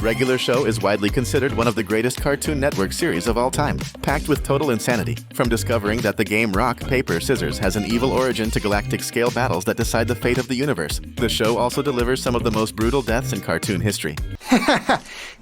Regular Show is widely considered one of the greatest Cartoon Network series of all time, packed with total insanity. From discovering that the game Rock, Paper, Scissors has an evil origin to galactic-scale battles that decide the fate of the universe, the show also delivers some of the most brutal deaths in cartoon history.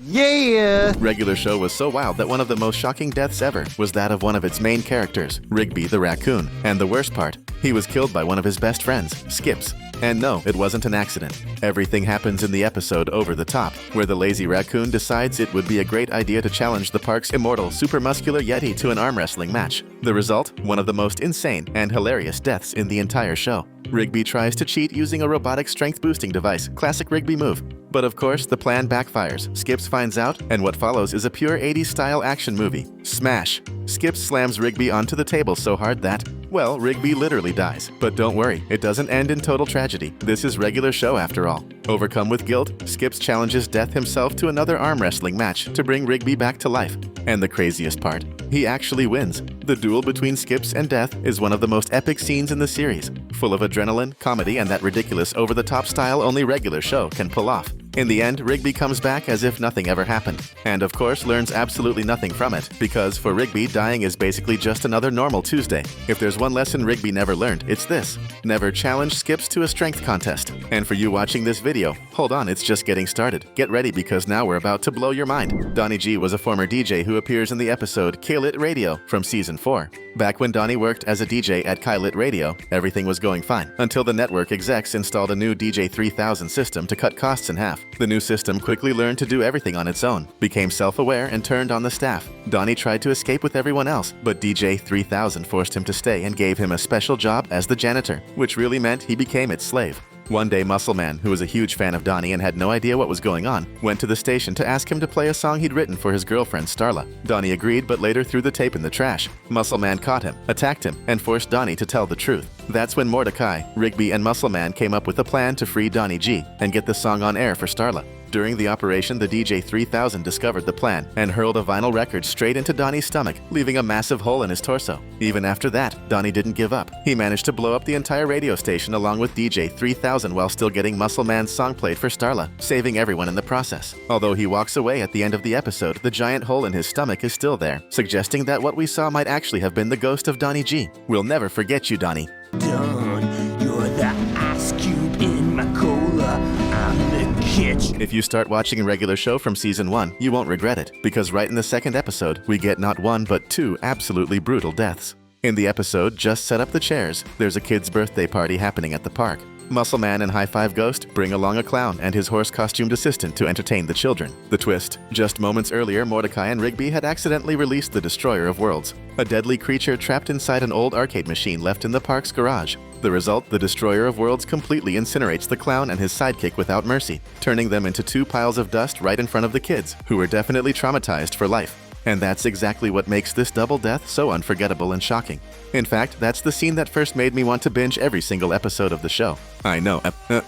Yeah! Regular Show was so wild that one of the most shocking deaths ever was that of one of its main characters, Rigby the raccoon. And the worst part, he was killed by one of his best friends, Skips. And no, it wasn't an accident. Everything happens in the episode Over the Top, where the lazy raccoon decides it would be a great idea to challenge the park's immortal super-muscular Yeti to an arm wrestling match. The result? One of the most insane and hilarious deaths in the entire show. Rigby tries to cheat using a robotic strength-boosting device, classic Rigby move. But of course, the plan backfires. Skips finds out, and what follows is a pure 80s-style action movie. Smash! Skips slams Rigby onto the table so hard that, well, Rigby literally dies. But don't worry, it doesn't end in total tragedy. This is Regular Show after all. Overcome with guilt, Skips challenges Death himself to another arm wrestling match to bring Rigby back to life. And the craziest part, he actually wins. The duel between Skips and Death is one of the most epic scenes in the series, full of adrenaline, comedy, and that ridiculous over-the-top style only Regular Show can pull off. In the end, Rigby comes back as if nothing ever happened, and of course learns absolutely nothing from it, because for Rigby, dying is basically just another normal Tuesday. If there's one lesson Rigby never learned, it's this: never challenge Skips to a strength contest. And for you watching this video, hold on, it's just getting started. Get ready because now we're about to blow your mind. Donnie G was a former DJ who appears in the episode K-Lit Radio from Season 4. Back when Donnie worked as a DJ at K-Lit Radio, everything was going fine, until the network execs installed a new DJ 3000 system to cut costs in half. The new system quickly learned to do everything on its own, became self-aware, and turned on the staff. Donnie tried to escape with everyone else, but DJ 3000 forced him to stay and gave him a special job as the janitor, which really meant he became its slave. One day, Muscle Man, who was a huge fan of Donnie and had no idea what was going on, went to the station to ask him to play a song he'd written for his girlfriend Starla. Donnie agreed, but later threw the tape in the trash. Muscle Man caught him, attacked him, and forced Donnie to tell the truth. That's when Mordecai, Rigby, and Muscle Man came up with a plan to free Donnie G and get the song on air for Starla. During the operation, the DJ 3000 discovered the plan and hurled a vinyl record straight into Donnie's stomach, leaving a massive hole in his torso. Even after that, Donnie didn't give up. He managed to blow up the entire radio station along with DJ 3000 while still getting Muscle Man's song played for Starla, saving everyone in the process. Although he walks away at the end of the episode, the giant hole in his stomach is still there, suggesting that what we saw might actually have been the ghost of Donnie G. We'll never forget you, Donnie. Done. You're the ice cube in my cola. I'm the kitchen. If you start watching a Regular Show from Season 1, you won't regret it, because right in the second episode, we get not one but two absolutely brutal deaths. In the episode Just Set Up the Chairs, there's a kid's birthday party happening at the park. Muscle Man and High Five Ghost bring along a clown and his horse-costumed assistant to entertain the children. The twist: just moments earlier, Mordecai and Rigby had accidentally released the Destroyer of Worlds, a deadly creature trapped inside an old arcade machine left in the park's garage. The result: the Destroyer of Worlds completely incinerates the clown and his sidekick without mercy, turning them into two piles of dust right in front of the kids, who were definitely traumatized for life. And that's exactly what makes this double death so unforgettable and shocking. In fact, that's the scene that first made me want to binge every single episode of the show. I know,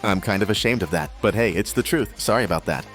I'm kind of ashamed of that, but hey, it's the truth. Sorry about that.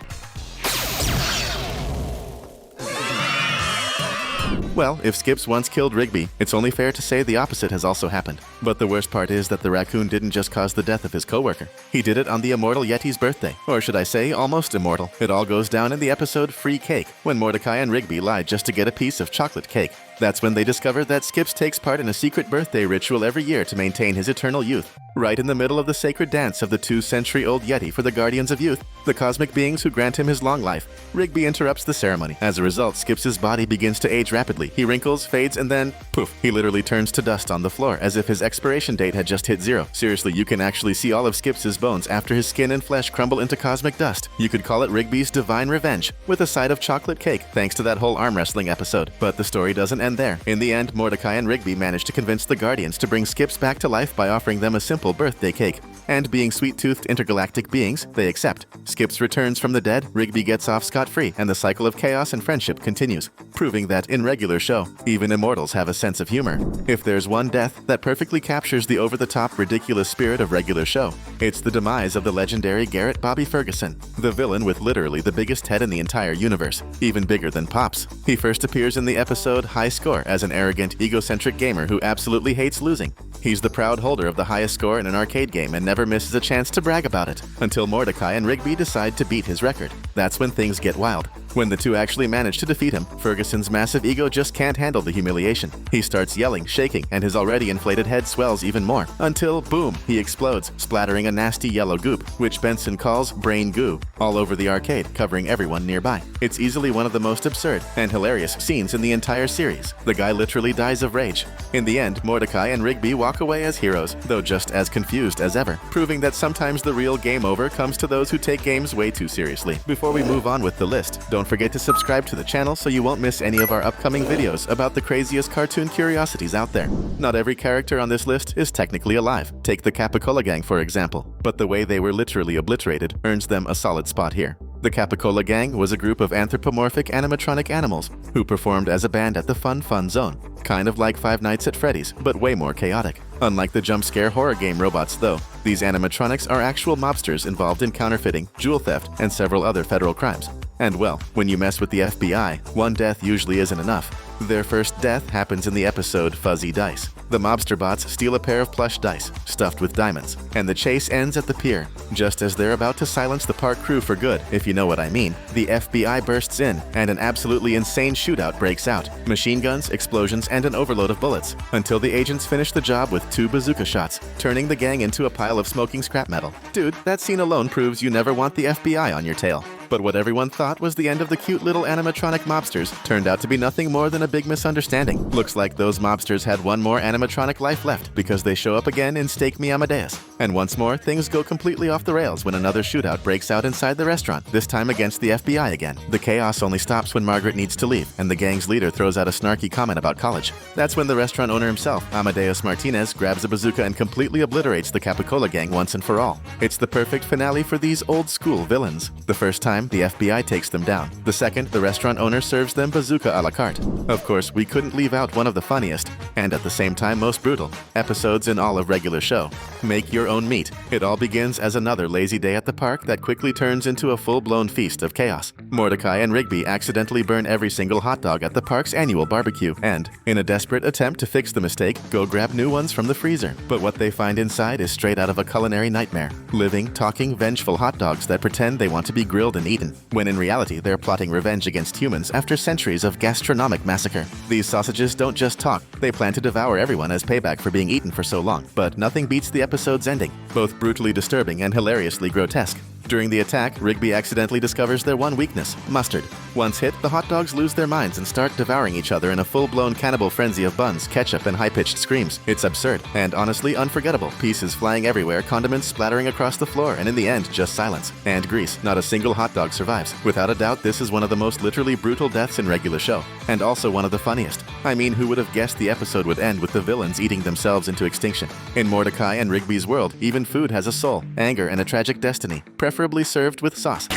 Well, if Skips once killed Rigby, it's only fair to say the opposite has also happened. But the worst part is that the raccoon didn't just cause the death of his coworker. He did it on the immortal Yeti's birthday. Or should I say, almost immortal. It all goes down in the episode Free Cake, when Mordecai and Rigby lied just to get a piece of chocolate cake. That's when they discovered that Skips takes part in a secret birthday ritual every year to maintain his eternal youth. Right in the middle of the sacred dance of the 2-century-old Yeti for the Guardians of Youth, the cosmic beings who grant him his long life, Rigby interrupts the ceremony. As a result, Skips' body begins to age rapidly. He wrinkles, fades, and then, poof, he literally turns to dust on the floor, as if his expiration date had just hit 0. Seriously, you can actually see all of Skips' bones after his skin and flesh crumble into cosmic dust. You could call it Rigby's divine revenge, with a side of chocolate cake, thanks to that whole arm wrestling episode. But the story doesn't end there. In the end, Mordecai and Rigby manage to convince the Guardians to bring Skips back to life by offering them a simple birthday cake. And being sweet-toothed intergalactic beings, they accept. Skips returns from the dead, Rigby gets off scot-free, and the cycle of chaos and friendship continues, proving that in Regular Show, even immortals have a sense of humor. If there's one death that perfectly captures the over-the-top ridiculous spirit of Regular Show, it's the demise of the legendary Garrett Bobby Ferguson, the villain with literally the biggest head in the entire universe, even bigger than Pop's. He first appears in the episode High Score as an arrogant, egocentric gamer who absolutely hates losing. He's the proud holder of the highest score in an arcade game and never misses a chance to brag about it, until Mordecai and Rigby decide to beat his record. That's when things get wild. When the two actually manage to defeat him, Ferguson's massive ego just can't handle the humiliation. He starts yelling, shaking, and his already inflated head swells even more, until, boom, he explodes, splattering a nasty yellow goop, which Benson calls brain goo, all over the arcade, covering everyone nearby. It's easily one of the most absurd and hilarious scenes in the entire series. The guy literally dies of rage. In the end, Mordecai and Rigby walk away as heroes, though just as confused as ever, proving that sometimes the real game over comes to those who take games way too seriously. Before we move on with the list, don't forget to subscribe to the channel so you won't miss any of our upcoming videos about the craziest cartoon curiosities out there. Not every character on this list is technically alive. Take the Capicola Gang, for example, but the way they were literally obliterated earns them a solid spot here. The Capicola Gang was a group of anthropomorphic animatronic animals who performed as a band at the Fun Zone. Kind of like Five Nights at Freddy's, but way more chaotic. Unlike the jump scare horror game robots though, these animatronics are actual mobsters involved in counterfeiting, jewel theft, and several other federal crimes. And well, when you mess with the FBI, one death usually isn't enough. Their first death happens in the episode Fuzzy Dice. The mobster bots steal a pair of plush dice, stuffed with diamonds, and the chase ends at the pier. Just as they're about to silence the park crew for good, if you know what I mean, the FBI bursts in, and an absolutely insane shootout breaks out. Machine guns, explosions, and an overload of bullets, until the agents finish the job with 2 bazooka shots, turning the gang into a pile of smoking scrap metal. Dude, that scene alone proves you never want the FBI on your tail. But what everyone thought was the end of the cute little animatronic mobsters turned out to be nothing more than a big misunderstanding. Looks like those mobsters had one more animatronic life left because they show up again in Stake Me Amadeus. And once more, things go completely off the rails when another shootout breaks out inside the restaurant, this time against the FBI again. The chaos only stops when Margaret needs to leave, and the gang's leader throws out a snarky comment about college. That's when the restaurant owner himself, Amadeus Martinez, grabs a bazooka and completely obliterates the Capicola Gang once and for all. It's the perfect finale for these old-school villains. The first time, the FBI takes them down. The second, the restaurant owner serves them bazooka a la carte. Of course, we couldn't leave out one of the funniest, and at the same time most brutal, episodes in all of regular show. Make your own meat. It all begins as another lazy day at the park that quickly turns into a full-blown feast of chaos. Mordecai and Rigby accidentally burn every single hot dog at the park's annual barbecue, and, in a desperate attempt to fix the mistake, go grab new ones from the freezer. But what they find inside is straight out of a culinary nightmare. Living, talking, vengeful hot dogs that pretend they want to be grilled and eaten, when in reality they're plotting revenge against humans after centuries of gastronomic massacre. These sausages don't just talk, they plan to devour everyone as payback for being eaten for so long. But nothing beats the episode's ending, both brutally disturbing and hilariously grotesque. During the attack, Rigby accidentally discovers their one weakness, mustard. Once hit, the hot dogs lose their minds and start devouring each other in a full-blown cannibal frenzy of buns, ketchup, and high-pitched screams. It's absurd, and honestly unforgettable. Pieces flying everywhere, condiments splattering across the floor, and in the end, just silence. And grease. Not a single hot dog survives. Without a doubt, this is one of the most literally brutal deaths in regular show, and also one of the funniest. I mean, who would have guessed the episode would end with the villains eating themselves into extinction? In Mordecai and Rigby's world, even food has a soul, anger, and a tragic destiny, preferably served with sauce.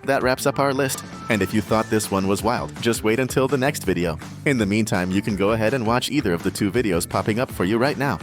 That wraps up our list. And if you thought this one was wild, just wait until the next video. In the meantime, you can go ahead and watch either of the 2 videos popping up for you right now.